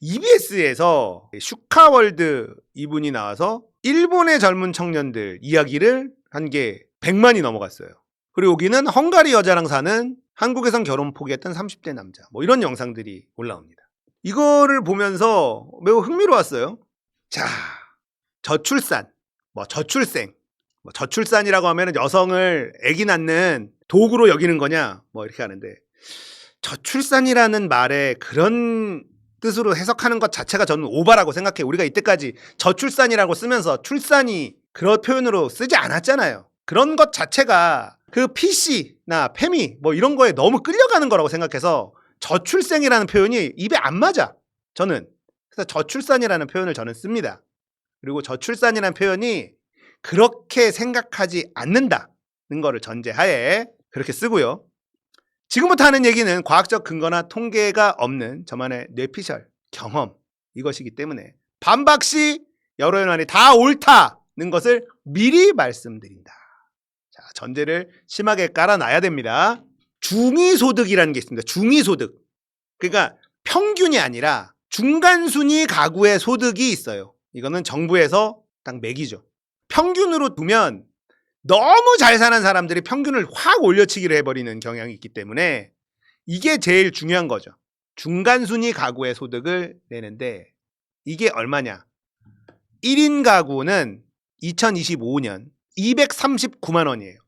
EBS에서 슈카월드 이분이 나와서 일본의 젊은 청년들 이야기를 한 게 100만이 넘어갔어요. 그리고 여기는 헝가리 여자랑 사는 한국에선 결혼 포기했던 30대 남자, 뭐 이런 영상들이 올라옵니다. 이거를 보면서 매우 흥미로웠어요. 자, 저출산, 저출생, 저출산이라고 하면 여성을 아기 낳는 도구로 여기는 거냐, 이렇게 하는데, 저출산이라는 말에 그런 뜻으로 해석하는 것 자체가 저는 오바라고 생각해요. 우리가 이때까지 저출산이라고 쓰면서 출산이 그런 표현으로 쓰지 않았잖아요. 그런 것 자체가 그 PC나 페미 이런 거에 너무 끌려가는 거라고 생각해서 저출생이라는 표현이 입에 안 맞아. 저는. 그래서 저출산이라는 표현을 저는 씁니다. 그리고 저출산이라는 표현이 그렇게 생각하지 않는다는 거를 전제하에 그렇게 쓰고요. 지금부터 하는 얘기는 과학적 근거나 통계가 없는 저만의 뇌피셜 경험 이것이기 때문에 반박시 여러 연안이 다 옳다는 것을 미리 말씀드린다. 자, 전제를 심하게 깔아놔야 됩니다. 중위소득이라는 게 있습니다. 중위소득. 그러니까 평균이 아니라 중간순위 가구의 소득이 있어요. 이거는 정부에서 딱 매기죠. 평균으로 두면 너무 잘 사는 사람들이 평균을 확 올려치기를 해버리는 경향이 있기 때문에 이게 제일 중요한 거죠. 중간순위 가구의 소득을 내는데 이게 얼마냐? 1인 가구는 2025년 239만 원이에요.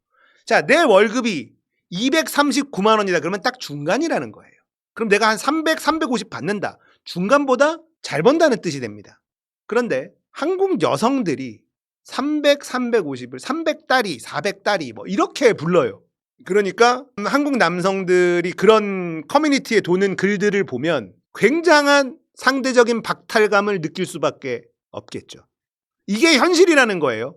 자, 내 월급이 239만 원이다 그러면 딱 중간이라는 거예요. 그럼 내가 한 300, 350 받는다. 중간보다 잘 번다는 뜻이 됩니다. 그런데 한국 여성들이 300, 350을 300달이, 400달이 이렇게 불러요. 그러니까 한국 남성들이 그런 커뮤니티에 도는 글들을 보면 굉장한 상대적인 박탈감을 느낄 수밖에 없겠죠. 이게 현실이라는 거예요.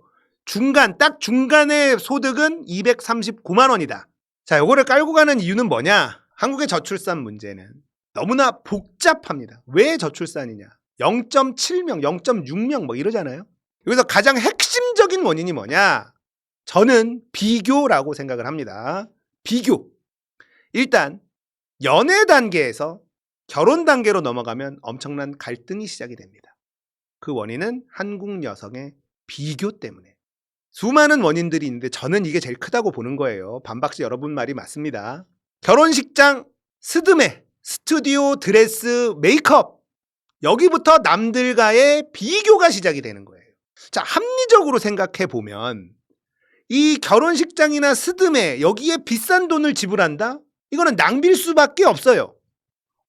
딱 중간의 소득은 239만 원이다. 자, 요거를 깔고 가는 이유는 뭐냐? 한국의 저출산 문제는 너무나 복잡합니다. 왜 저출산이냐? 0.7명, 0.6명 이러잖아요. 여기서 가장 핵심적인 원인이 뭐냐? 저는 비교라고 생각을 합니다. 비교. 일단 연애 단계에서 결혼 단계로 넘어가면 엄청난 갈등이 시작이 됩니다. 그 원인은 한국 여성의 비교 때문에. 수많은 원인들이 있는데 저는 이게 제일 크다고 보는 거예요. 반박시 여러분 말이 맞습니다. 결혼식장, 스드메, 스튜디오, 드레스, 메이크업 여기부터 남들과의 비교가 시작이 되는 거예요. 자, 합리적으로 생각해 보면 이 결혼식장이나 스드메 여기에 비싼 돈을 지불한다? 이거는 낭비일 수밖에 없어요.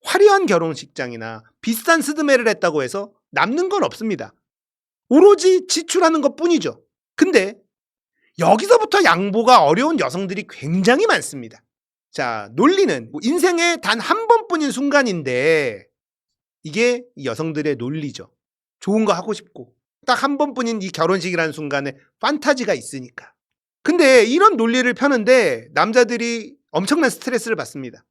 화려한 결혼식장이나 비싼 스드메를 했다고 해서 남는 건 없습니다. 오로지 지출하는 것뿐이죠. 근데 여기서부터 양보가 어려운 여성들이 굉장히 많습니다. 자, 논리는 인생에 단 한 번뿐인 순간인데 이게 여성들의 논리죠. 좋은 거 하고 싶고 딱 한 번뿐인 이 결혼식이라는 순간에 판타지가 있으니까. 근데 이런 논리를 펴는데 남자들이 엄청난 스트레스를 받습니다.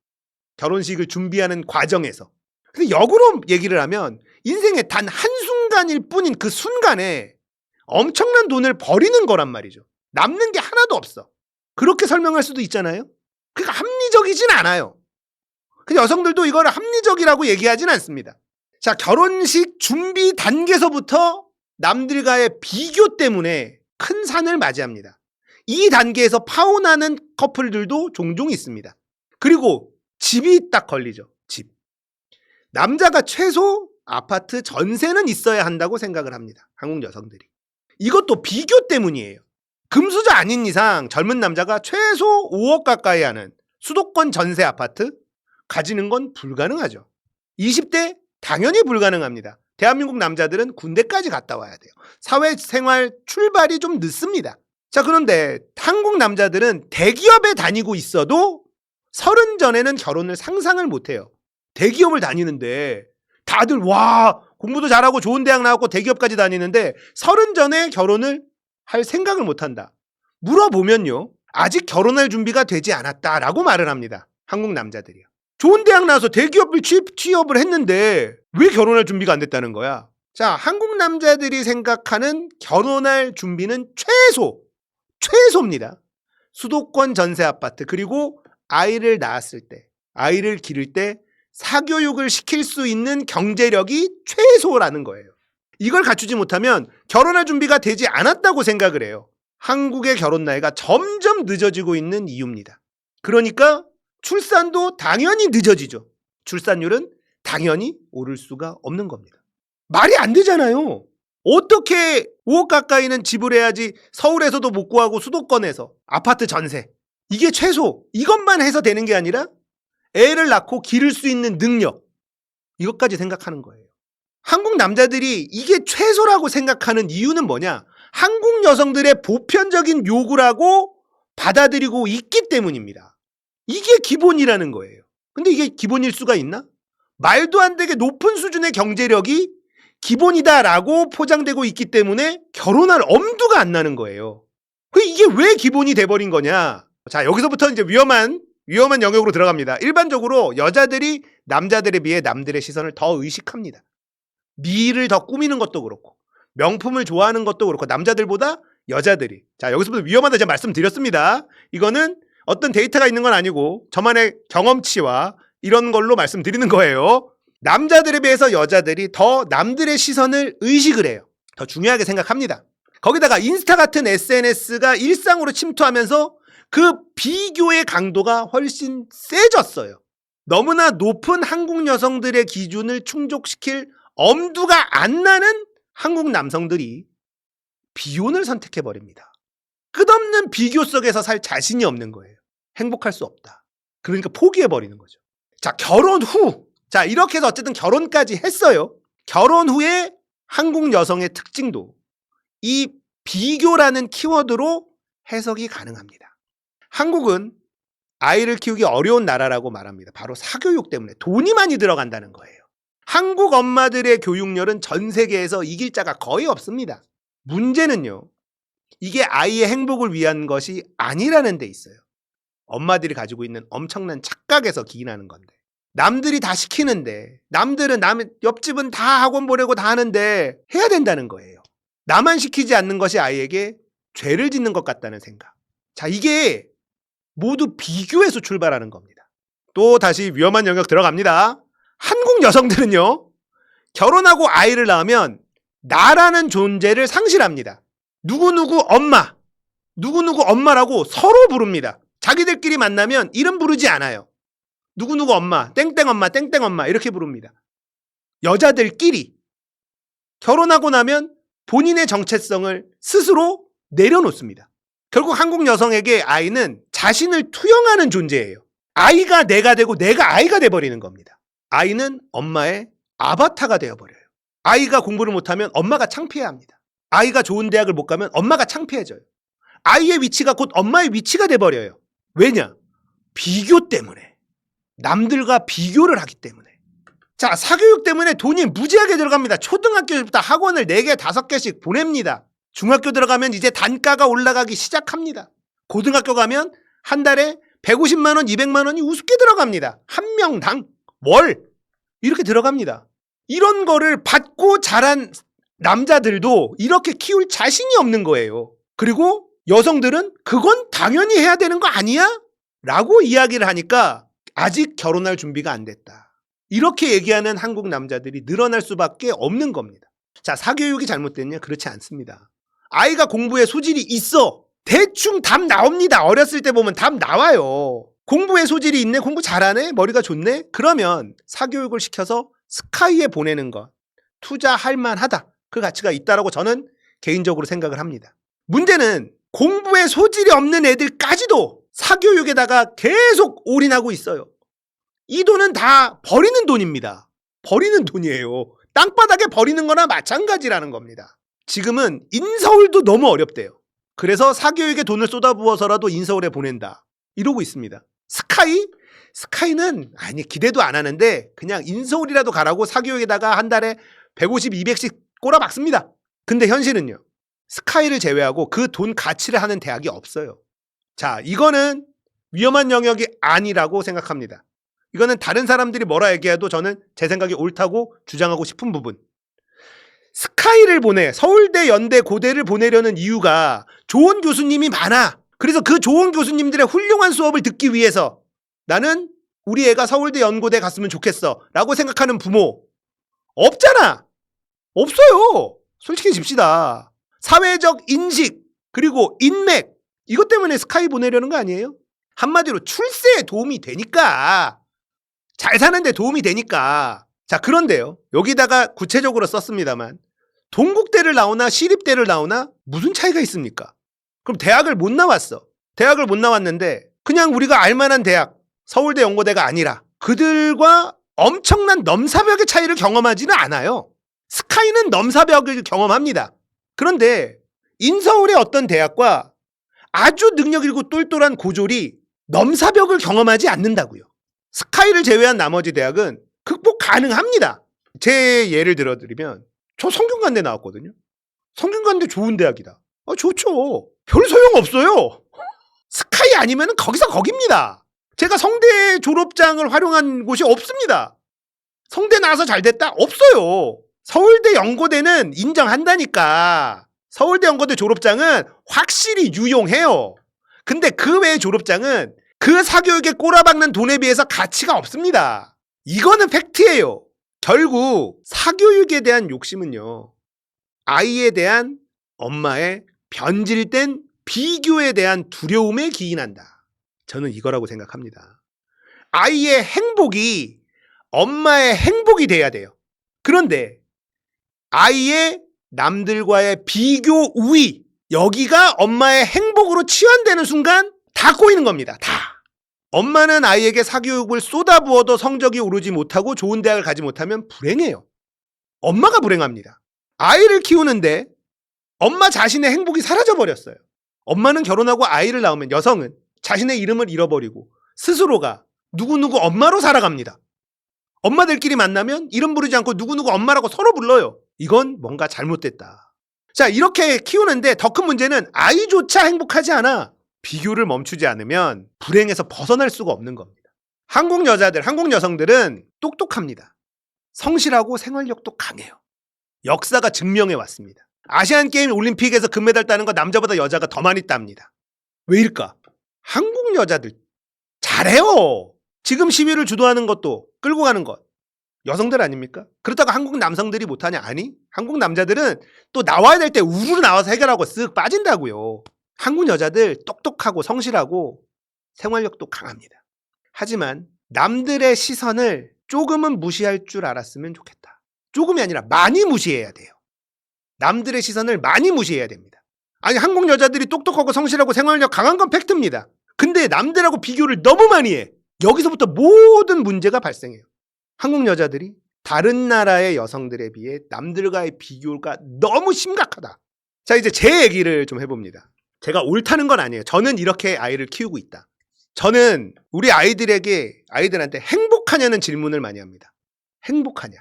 결혼식을 준비하는 과정에서. 근데 역으로 얘기를 하면 인생에 단 한순간일 뿐인 그 순간에 엄청난 돈을 버리는 거란 말이죠. 남는 게 하나도 없어. 그렇게 설명할 수도 있잖아요. 그러니까 합리적이진 않아요. 근데 여성들도 이걸 합리적이라고 얘기하진 않습니다. 자, 결혼식 준비 단계에서부터 남들과의 비교 때문에 큰 산을 맞이합니다. 이 단계에서 파혼하는 커플들도 종종 있습니다. 그리고 집이 딱 걸리죠. 집. 남자가 최소 아파트 전세는 있어야 한다고 생각을 합니다. 한국 여성들이. 이것도 비교 때문이에요. 금수저 아닌 이상 젊은 남자가 최소 5억 가까이 하는 수도권 전세 아파트 가지는 건 불가능하죠. 20대 당연히 불가능합니다. 대한민국 남자들은 군대까지 갔다 와야 돼요. 사회생활 출발이 좀 늦습니다. 자, 그런데 한국 남자들은 대기업에 다니고 있어도 30 전에는 결혼을 상상을 못해요. 대기업을 다니는데 다들 와 공부도 잘하고 좋은 대학 나왔고 대기업까지 다니는데 30 전에 결혼을 할 생각을 못한다. 물어보면요. 아직 결혼할 준비가 되지 않았다라고 말을 합니다. 한국 남자들이요. 좋은 대학 나와서 대기업을 취업을 했는데 왜 결혼할 준비가 안 됐다는 거야? 자, 한국 남자들이 생각하는 결혼할 준비는 최소입니다. 수도권 전세 아파트 그리고 아이를 낳았을 때, 아이를 기를 때 사교육을 시킬 수 있는 경제력이 최소라는 거예요. 이걸 갖추지 못하면 결혼할 준비가 되지 않았다고 생각을 해요. 한국의 결혼 나이가 점점 늦어지고 있는 이유입니다. 그러니까 출산도 당연히 늦어지죠. 출산율은 당연히 오를 수가 없는 겁니다. 말이 안 되잖아요. 어떻게 5억 가까이는 지불해야지 서울에서도 못 구하고 수도권에서 아파트 전세. 이게 최소. 이것만 해서 되는 게 아니라 애를 낳고 기를 수 있는 능력. 이것까지 생각하는 거예요. 한국 남자들이 이게 최소라고 생각하는 이유는 뭐냐? 한국 여성들의 보편적인 요구라고 받아들이고 있기 때문입니다. 이게 기본이라는 거예요. 근데 이게 기본일 수가 있나? 말도 안 되게 높은 수준의 경제력이 기본이다라고 포장되고 있기 때문에 결혼할 엄두가 안 나는 거예요. 이게 왜 기본이 돼버린 거냐? 자, 여기서부터 이제 위험한 영역으로 들어갑니다. 일반적으로 여자들이 남자들에 비해 남들의 시선을 더 의식합니다. 미를 더 꾸미는 것도 그렇고 명품을 좋아하는 것도 그렇고 남자들보다 여자들이. 자, 여기서부터 위험하다 제가 말씀드렸습니다. 이거는 어떤 데이터가 있는 건 아니고 저만의 경험치와 이런 걸로 말씀드리는 거예요. 남자들에 비해서 여자들이 더 남들의 시선을 의식을 해요. 더 중요하게 생각합니다. 거기다가 인스타 같은 SNS가 일상으로 침투하면서 그 비교의 강도가 훨씬 세졌어요. 너무나 높은 한국 여성들의 기준을 충족시킬 엄두가 안 나는 한국 남성들이 비혼을 선택해버립니다. 끝없는 비교 속에서 살 자신이 없는 거예요. 행복할 수 없다. 그러니까 포기해버리는 거죠. 자, 결혼 후. 자, 이렇게 해서 어쨌든 결혼까지 했어요. 결혼 후에 한국 여성의 특징도 이 비교라는 키워드로 해석이 가능합니다. 한국은 아이를 키우기 어려운 나라라고 말합니다. 바로 사교육 때문에 돈이 많이 들어간다는 거예요. 한국 엄마들의 교육열은 전 세계에서 이길 자가 거의 없습니다. 문제는요, 이게 아이의 행복을 위한 것이 아니라는 데 있어요. 엄마들이 가지고 있는 엄청난 착각에서 기인하는 건데. 남들이 다 시키는데, 남들은 옆집은 다 학원 보내고 다 하는데 해야 된다는 거예요. 나만 시키지 않는 것이 아이에게 죄를 짓는 것 같다는 생각. 자, 이게 모두 비교에서 출발하는 겁니다. 또 다시 위험한 영역 들어갑니다. 한국 여성들은요, 결혼하고 아이를 낳으면 나라는 존재를 상실합니다. 누구누구 엄마, 누구누구 엄마라고 서로 부릅니다. 자기들끼리 만나면 이름 부르지 않아요. 누구누구 엄마, 땡땡엄마, 땡땡엄마 이렇게 부릅니다. 여자들끼리. 결혼하고 나면 본인의 정체성을 스스로 내려놓습니다. 결국 한국 여성에게 아이는 자신을 투영하는 존재예요. 아이가 내가 되고 내가 아이가 돼버리는 겁니다. 아이는 엄마의 아바타가 되어버려요. 아이가 공부를 못하면 엄마가 창피해야 합니다. 아이가 좋은 대학을 못 가면 엄마가 창피해져요. 아이의 위치가 곧 엄마의 위치가 돼버려요. 왜냐? 비교 때문에. 남들과 비교를 하기 때문에. 자, 사교육 때문에 돈이 무지하게 들어갑니다. 초등학교부터 학원을 4개, 5개씩 보냅니다. 중학교 들어가면 이제 단가가 올라가기 시작합니다. 고등학교 가면 한 달에 150만 원, 200만 원이 우습게 들어갑니다. 한 명당 월 이렇게 들어갑니다. 이런 거를 받고 자란 남자들도 이렇게 키울 자신이 없는 거예요. 그리고 여성들은 그건 당연히 해야 되는 거 아니야? 라고 이야기를 하니까 아직 결혼할 준비가 안 됐다. 이렇게 얘기하는 한국 남자들이 늘어날 수밖에 없는 겁니다. 자, 사교육이 잘못됐냐? 그렇지 않습니다. 아이가 공부에 소질이 있어. 대충 답 나옵니다. 어렸을 때 보면 답 나와요. 공부에 소질이 있네? 공부 잘하네? 머리가 좋네? 그러면 사교육을 시켜서 스카이에 보내는 것, 투자할 만하다. 그 가치가 있다라고 저는 개인적으로 생각을 합니다. 문제는 공부에 소질이 없는 애들까지도 사교육에다가 계속 올인하고 있어요. 이 돈은 다 버리는 돈입니다. 버리는 돈이에요. 땅바닥에 버리는 거나 마찬가지라는 겁니다. 지금은 인서울도 너무 어렵대요. 그래서 사교육에 돈을 쏟아부어서라도 인서울에 보낸다. 이러고 있습니다. 스카이는 아니 기대도 안 하는데 그냥 인서울이라도 가라고 사교육에다가 한 달에 150, 200씩 꼬라박습니다. 근데 현실은요. 스카이를 제외하고 그 돈 가치를 하는 대학이 없어요. 자, 이거는 위험한 영역이 아니라고 생각합니다. 이거는 다른 사람들이 뭐라 얘기해도 저는 제 생각이 옳다고 주장하고 싶은 부분. 스카이를 서울대, 연대, 고대를 보내려는 이유가 좋은 교수님이 많아. 그래서 그 좋은 교수님들의 훌륭한 수업을 듣기 위해서 나는 우리 애가 서울대 연고대 갔으면 좋겠어 라고 생각하는 부모 없잖아. 없어요. 솔직히 집시다. 사회적 인식 그리고 인맥 이것 때문에 스카이 보내려는 거 아니에요? 한마디로 출세에 도움이 되니까, 잘 사는데 도움이 되니까. 자, 그런데요, 여기다가 구체적으로 썼습니다만 동국대를 나오나 시립대를 나오나 무슨 차이가 있습니까? 그럼 대학을 못 나왔어. 대학을 못 나왔는데 그냥 우리가 알만한 대학 서울대 연고대가 아니라 그들과 엄청난 넘사벽의 차이를 경험하지는 않아요. 스카이는 넘사벽을 경험합니다. 그런데 인서울의 어떤 대학과 아주 능력 있고 똘똘한 고졸이 넘사벽을 경험하지 않는다고요. 스카이를 제외한 나머지 대학은 극복 가능합니다. 제 예를 들어드리면 저 성균관대 나왔거든요. 성균관대 좋은 대학이다. 좋죠. 별 소용없어요. 스카이 아니면 거기서 거깁니다. 제가 성대 졸업장을 활용한 곳이 없습니다. 성대 나와서 잘 됐다? 없어요. 서울대 연고대는 인정한다니까. 서울대 연고대 졸업장은 확실히 유용해요. 근데 그 외의 졸업장은 그 사교육에 꼬라박는 돈에 비해서 가치가 없습니다. 이거는 팩트예요. 결국 사교육에 대한 욕심은요, 아이에 대한 엄마의 변질된 비교에 대한 두려움에 기인한다. 저는 이거라고 생각합니다. 아이의 행복이 엄마의 행복이 돼야 돼요. 그런데 아이의 남들과의 비교 우위, 여기가 엄마의 행복으로 치환되는 순간 다 꼬이는 겁니다. 다. 엄마는 아이에게 사교육을 쏟아부어도 성적이 오르지 못하고 좋은 대학을 가지 못하면 불행해요. 엄마가 불행합니다. 아이를 키우는데 엄마 자신의 행복이 사라져버렸어요. 엄마는 결혼하고 아이를 낳으면 여성은 자신의 이름을 잃어버리고 스스로가 누구누구 엄마로 살아갑니다. 엄마들끼리 만나면 이름 부르지 않고 누구누구 엄마라고 서로 불러요. 이건 뭔가 잘못됐다. 자, 이렇게 키우는데 더 큰 문제는 아이조차 행복하지 않아. 비교를 멈추지 않으면 불행에서 벗어날 수가 없는 겁니다. 한국 여자들, 한국 여성들은 똑똑합니다. 성실하고 생활력도 강해요. 역사가 증명해 왔습니다. 아시안게임 올림픽에서 금메달 따는 거 남자보다 여자가 더 많이 땁니다. 왜일까? 한국 여자들 잘해요. 지금 시위를 주도하는 것도, 끌고 가는 것 여성들 아닙니까? 그렇다고 한국 남성들이 못하냐? 아니, 한국 남자들은 또 나와야 될 때 우르르 나와서 해결하고 쓱 빠진다고요. 한국 여자들 똑똑하고 성실하고 생활력도 강합니다. 하지만 남들의 시선을 조금은 무시할 줄 알았으면 좋겠다. 조금이 아니라 많이 무시해야 돼요. 남들의 시선을 많이 무시해야 됩니다. 아니, 한국 여자들이 똑똑하고 성실하고 생활력 강한 건 팩트입니다. 근데 남들하고 비교를 너무 많이 해. 여기서부터 모든 문제가 발생해요. 한국 여자들이 다른 나라의 여성들에 비해 남들과의 비교가 너무 심각하다. 자, 이제 제 얘기를 좀 해봅니다. 제가 옳다는 건 아니에요. 저는 이렇게 아이를 키우고 있다. 저는 우리 아이들한테 행복하냐는 질문을 많이 합니다. 행복하냐?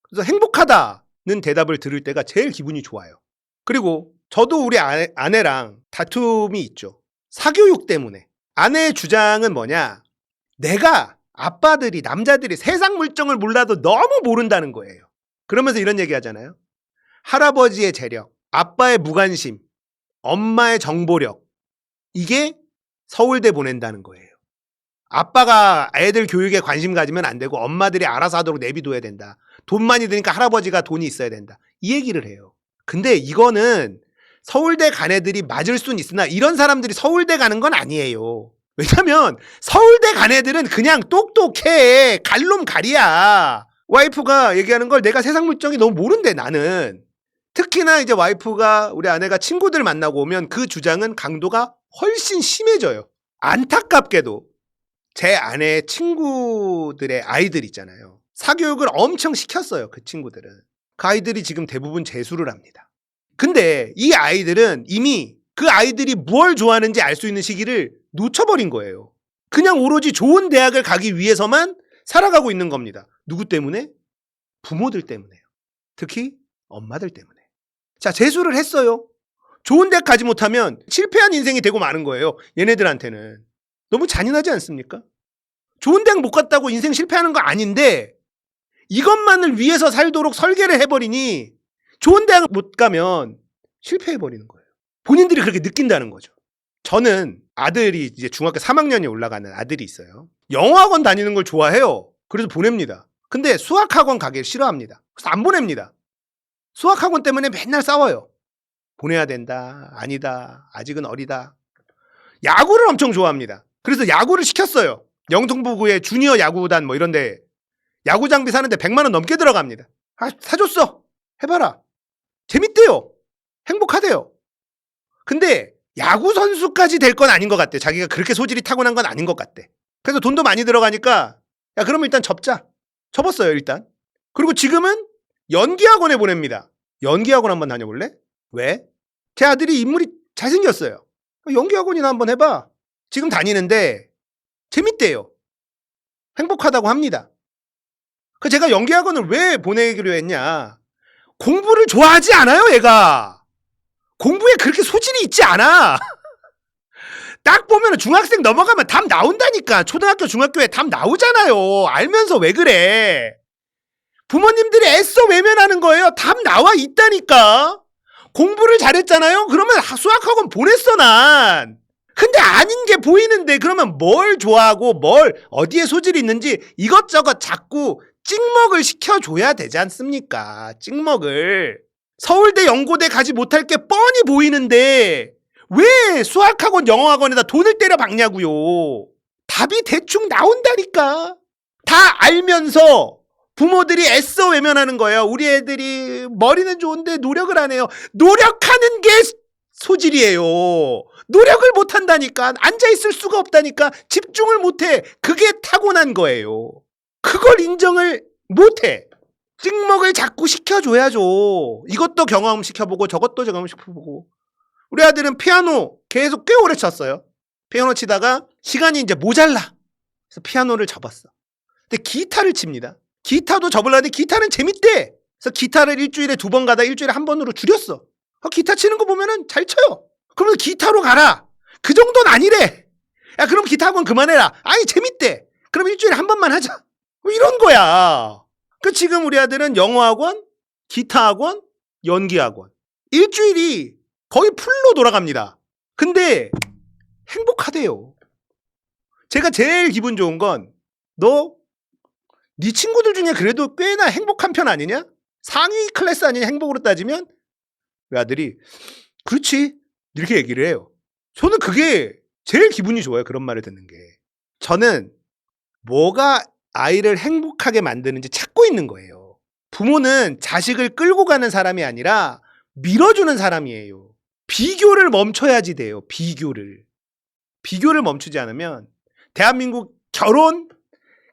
그래서 행복하다는 대답을 들을 때가 제일 기분이 좋아요. 그리고 저도 우리 아내랑 다툼이 있죠. 사교육 때문에. 아내의 주장은 뭐냐? 내가 아빠들이, 남자들이 세상 물정을 몰라도 너무 모른다는 거예요. 그러면서 이런 얘기 하잖아요. 할아버지의 재력, 아빠의 무관심, 엄마의 정보력, 이게 서울대 보낸다는 거예요. 아빠가 애들 교육에 관심 가지면 안 되고 엄마들이 알아서 하도록 내비둬야 된다. 돈 많이 드니까 할아버지가 돈이 있어야 된다. 이 얘기를 해요. 근데 이거는 서울대 간 애들이 맞을 수는 있으나 이런 사람들이 서울대 가는 건 아니에요. 왜냐면 서울대 간 애들은 그냥 똑똑해. 갈놈 갈이야. 와이프가 얘기하는 걸 내가 세상 물정이 너무 모른대, 나는. 특히나 이제 와이프가, 우리 아내가 친구들 만나고 오면 그 주장은 강도가 훨씬 심해져요. 안타깝게도 제 아내의 친구들의 아이들 있잖아요. 사교육을 엄청 시켰어요. 그 친구들은. 그 아이들이 지금 대부분 재수를 합니다. 근데 이 아이들은 이미 그 아이들이 뭘 좋아하는지 알 수 있는 시기를 놓쳐버린 거예요. 그냥 오로지 좋은 대학을 가기 위해서만 살아가고 있는 겁니다. 누구 때문에? 부모들 때문에요. 특히 엄마들 때문에. 자, 재수를 했어요. 좋은 대학 가지 못하면 실패한 인생이 되고 마는 거예요. 얘네들한테는. 너무 잔인하지 않습니까? 좋은 대학 못 갔다고 인생 실패하는 거 아닌데 이것만을 위해서 살도록 설계를 해버리니 좋은 대학 못 가면 실패해버리는 거예요. 본인들이 그렇게 느낀다는 거죠. 저는 아들이 이제 중학교 3학년이 올라가는 아들이 있어요. 영어학원 다니는 걸 좋아해요. 그래서 보냅니다. 근데 수학학원 가기를 싫어합니다. 그래서 안 보냅니다. 수학학원 때문에 맨날 싸워요. 보내야 된다. 아니다. 아직은 어리다. 야구를 엄청 좋아합니다. 그래서 야구를 시켰어요. 영등포구의 주니어 야구단 뭐 이런데 야구 장비 사는데 100만 원 넘게 들어갑니다. 아, 사줬어. 해봐라. 재밌대요. 행복하대요. 근데 야구 선수까지 될 건 아닌 것 같대. 자기가 그렇게 소질이 타고난 건 아닌 것 같대. 그래서 돈도 많이 들어가니까 야 그러면 일단 접자. 접었어요 일단. 그리고 지금은 연기학원에 보냅니다. 연기학원 한번 다녀볼래? 왜? 제 아들이 인물이 잘생겼어요. 연기학원이나 한번 해봐. 지금 다니는데 재밌대요. 행복하다고 합니다. 그 제가 연기학원을 왜 보내기로 했냐. 공부를 좋아하지 않아요 얘가. 공부에 그렇게 소질이 있지 않아. 딱 보면 중학생 넘어가면 답 나온다니까. 초등학교 중학교에 답 나오잖아요. 알면서 왜 그래. 부모님들이 애써 외면하는 거예요. 답 나와 있다니까. 공부를 잘했잖아요. 그러면 수학학원 보냈어 난. 근데 아닌 게 보이는데 그러면 뭘 좋아하고 뭘 어디에 소질이 있는지 이것저것 자꾸 찍먹을 시켜줘야 되지 않습니까? 찍먹을. 서울대 연고대 가지 못할 게 뻔히 보이는데 왜 수학학원 영어학원에다 돈을 때려 박냐고요. 답이 대충 나온다니까. 다 알면서 부모들이 애써 외면하는 거예요. 우리 애들이 머리는 좋은데 노력을 안 해요. 노력하는 게 소질이에요. 노력을 못 한다니까. 앉아있을 수가 없다니까. 집중을 못해. 그게 타고난 거예요. 그걸 인정을 못해. 찍먹을 자꾸 시켜줘야죠. 이것도 경험시켜보고 저것도 경험시켜보고. 우리 아들은 피아노 계속 꽤 오래 쳤어요. 피아노 치다가 시간이 이제 모자라. 그래서 피아노를 접었어. 근데 기타를 칩니다. 기타도 접으려는데 기타는 재밌대. 그래서 기타를 일주일에 2번 가다 일주일에 1번으로 줄였어. 기타 치는 거 보면은 잘 쳐요. 그러면 기타로 가라. 그 정도는 아니래. 야 그럼 기타 학원 그만해라. 아니 재밌대. 그럼 일주일에 1번만 하자. 뭐 이런 거야. 그 지금 우리 아들은 영어학원, 기타학원, 연기학원. 일주일이 거의 풀로 돌아갑니다. 근데 행복하대요. 제가 제일 기분 좋은 건 너 네 친구들 중에 그래도 꽤나 행복한 편 아니냐? 상위 클래스 아니냐 행복으로 따지면? 우리 아들이 그렇지 이렇게 얘기를 해요. 저는 그게 제일 기분이 좋아요. 그런 말을 듣는 게. 저는 뭐가 아이를 행복하게 만드는지 찾고 있는 거예요. 부모는 자식을 끌고 가는 사람이 아니라 밀어주는 사람이에요. 비교를 멈춰야지 돼요. 비교를 멈추지 않으면 대한민국 결혼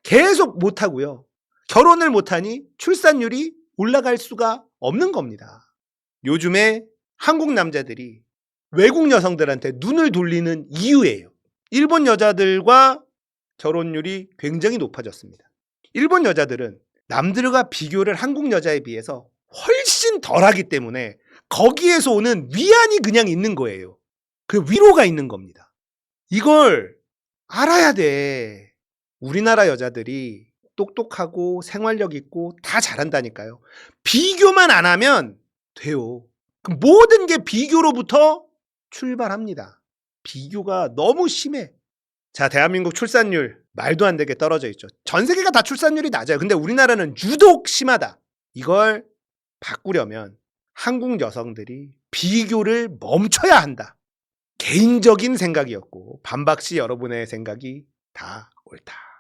계속 못하고요. 결혼을 못하니 출산율이 올라갈 수가 없는 겁니다. 요즘에 한국 남자들이 외국 여성들한테 눈을 돌리는 이유예요. 일본 여자들과 결혼율이 굉장히 높아졌습니다. 일본 여자들은 남들과 비교를 한국 여자에 비해서 훨씬 덜하기 때문에 거기에서 오는 위안이 그냥 있는 거예요. 그 위로가 있는 겁니다. 이걸 알아야 돼. 우리나라 여자들이 똑똑하고 생활력 있고 다 잘한다니까요. 비교만 안 하면 돼요. 그럼 모든 게 비교로부터 출발합니다. 비교가 너무 심해. 자, 대한민국 출산율 말도 안 되게 떨어져 있죠. 전 세계가 다 출산율이 낮아요. 근데 우리나라는 유독 심하다. 이걸 바꾸려면 한국 여성들이 비교를 멈춰야 한다. 개인적인 생각이었고 반박시 여러분의 생각이 다 옳다.